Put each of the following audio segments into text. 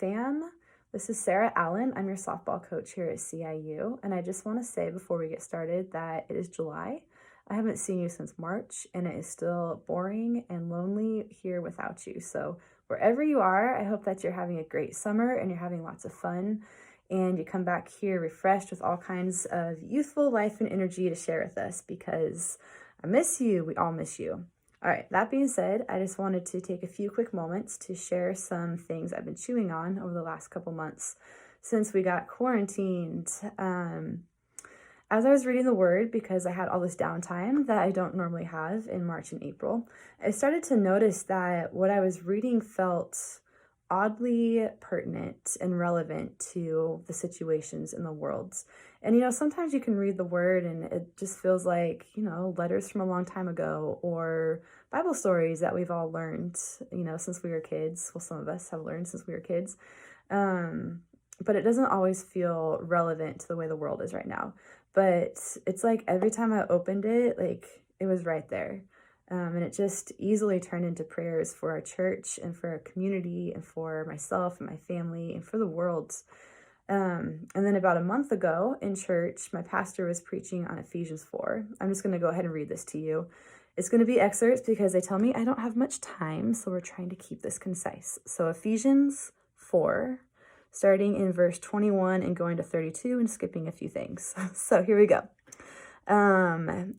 fam. This is Sarah Allen. I'm your softball coach here at CIU, and I just want to say before we get started that it is July. I haven't seen you since March, and it is still boring and lonely here without you. So wherever you are, I hope that you're having a great summer and you're having lots of fun, and you come back here refreshed with all kinds of youthful life and energy to share with us, because I miss you. We all miss you. All right, that being said, I just wanted to take a few quick moments to share some things I've been chewing on over the last couple months since we got quarantined. As I was reading the Word, because I had all this downtime that I don't normally have in March and April, I started to notice that what I was reading felt oddly pertinent and relevant to the situations in the world. And, sometimes you can read the Word and it just feels like, letters from a long time ago or Bible stories that we've all learned, since we were kids. Well, some of us have learned since we were kids. But it doesn't always feel relevant to the way the world is right now. But it's like every time I opened it, like it was right there. And it just easily turned into prayers for our church and for our community and for myself and my family and for the world. And then about a month ago in church, my pastor was preaching on Ephesians 4. I'm just going to go ahead and read this to you. It's going to be excerpts because they tell me I don't have much time, so we're trying to keep this concise. So Ephesians 4, starting in verse 21 and going to 32 and skipping a few things. So here we go.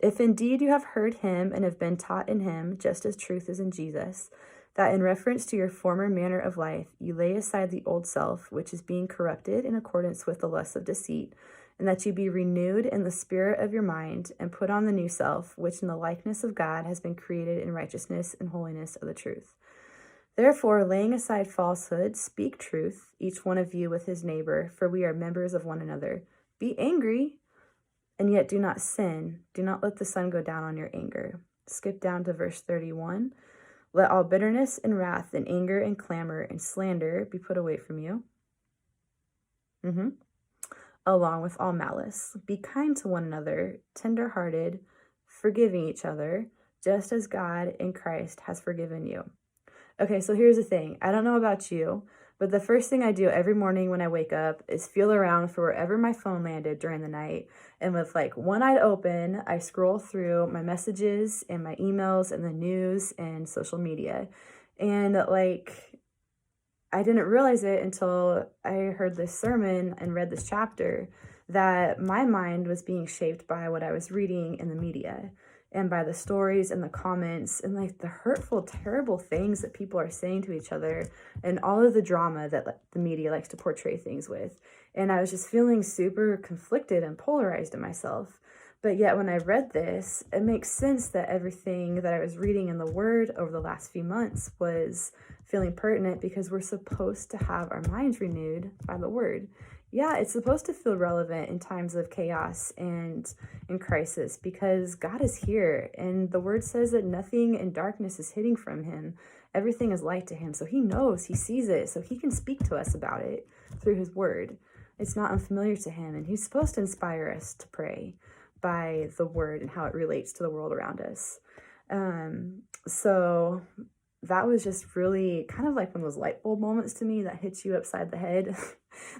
If indeed you have heard him and have been taught in him, just as truth is in Jesus, that in reference to your former manner of life, you lay aside the old self, which is being corrupted in accordance with the lusts of deceit, and that you be renewed in the spirit of your mind, and put on the new self, which in the likeness of God has been created in righteousness and holiness of the truth. Therefore, laying aside falsehood, speak truth, each one of you with his neighbor, for we are members of one another. Be angry, and yet do not sin. Do not let the sun go down on your anger. Skip down to verse 31. Let all bitterness and wrath and anger and clamor and slander be put away from you. Along with all malice. Be kind to one another, tender-hearted, forgiving each other, just as God in Christ has forgiven you. Okay, so here's the thing. I don't know about you, but the first thing I do every morning when I wake up is feel around for wherever my phone landed during the night. And with like one eye open, I scroll through my messages and my emails and the news and social media. And I didn't realize it until I heard this sermon and read this chapter that my mind was being shaped by what I was reading in the media and by the stories and the comments and the hurtful, terrible things that people are saying to each other and all of the drama that the media likes to portray things with. And I was just feeling super conflicted and polarized in myself. But yet when I read this, it makes sense that everything that I was reading in the Word over the last few months was feeling pertinent, because we're supposed to have our minds renewed by the Word. Yeah, it's supposed to feel relevant in times of chaos and in crisis, because God is here, and the Word says that nothing in darkness is hidden from him. Everything is light to him, so he knows, he sees it, so he can speak to us about it through his Word. It's not unfamiliar to him, and he's supposed to inspire us to pray by the Word and how it relates to the world around us. So that was just really kind of like one of those light bulb moments to me that hits you upside the head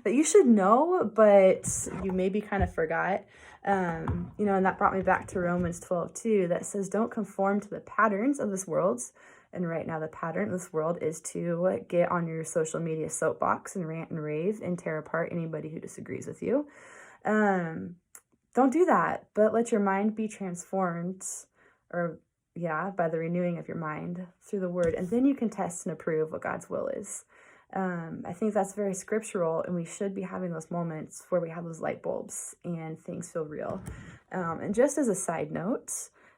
that you should know, but you maybe kind of forgot. And that brought me back to Romans 12:2 that says, don't conform to the patterns of this world. And right now the pattern of this world is to get on your social media soapbox and rant and rave and tear apart anybody who disagrees with you. Don't do that, but let your mind be transformed, by the renewing of your mind through the Word, and then you can test and approve what God's will is. I think that's very scriptural, and we should be having those moments where we have those light bulbs and things feel real. And just as a side note,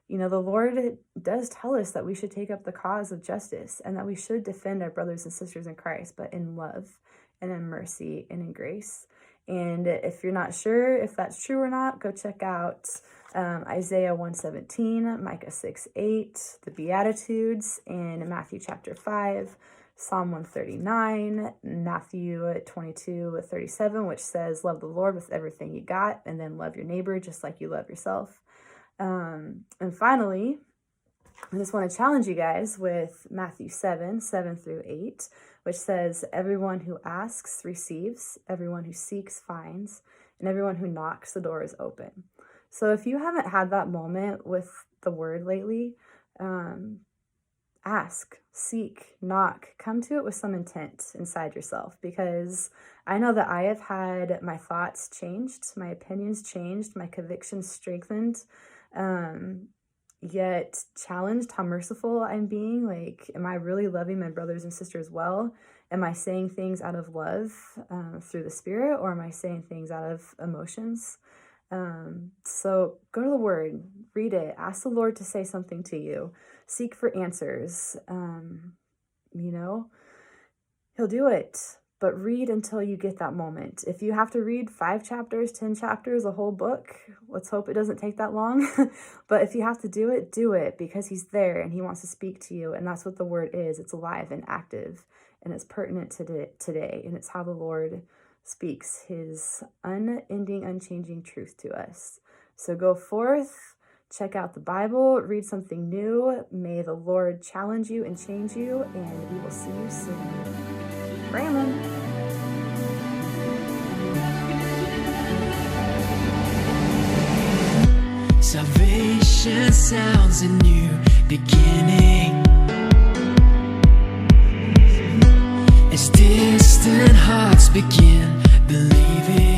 the Lord does tell us that we should take up the cause of justice and that we should defend our brothers and sisters in Christ, but in love and in mercy and in grace. And if you're not sure if that's true or not, go check out Isaiah 1:17, Micah 6:8, the Beatitudes, and Matthew chapter 5, Psalm 139, Matthew 22:37, which says, love the Lord with everything you got, and then love your neighbor just like you love yourself. And finally, I just want to challenge you guys with Matthew 7:7-8, which says, everyone who asks receives, everyone who seeks finds, and everyone who knocks, the door is open. So if you haven't had that moment with the word lately, ask, seek, knock, come to it with some intent inside yourself, because I know that I have had my thoughts changed, my opinions changed, my convictions strengthened, yet challenged how merciful I'm being. Like, am I really loving my brothers and sisters well? Am I saying things out of love through the Spirit, or am I saying things out of emotions? So go to the Word, read it, ask the Lord to say something to you, seek for answers. He'll do it, but read until you get that moment. If you have to read 5 chapters, 10 chapters, a whole book, let's hope it doesn't take that long. But if you have to do it, because he's there and he wants to speak to you. And that's what the word is. It's alive and active, and it's pertinent to today. And it's how the Lord speaks his unending, unchanging truth to us. So go forth, check out the Bible, read something new. May the Lord challenge you and change you, and we will see you soon. Graham. Salvation sounds a new beginning, as distant hearts begin believing.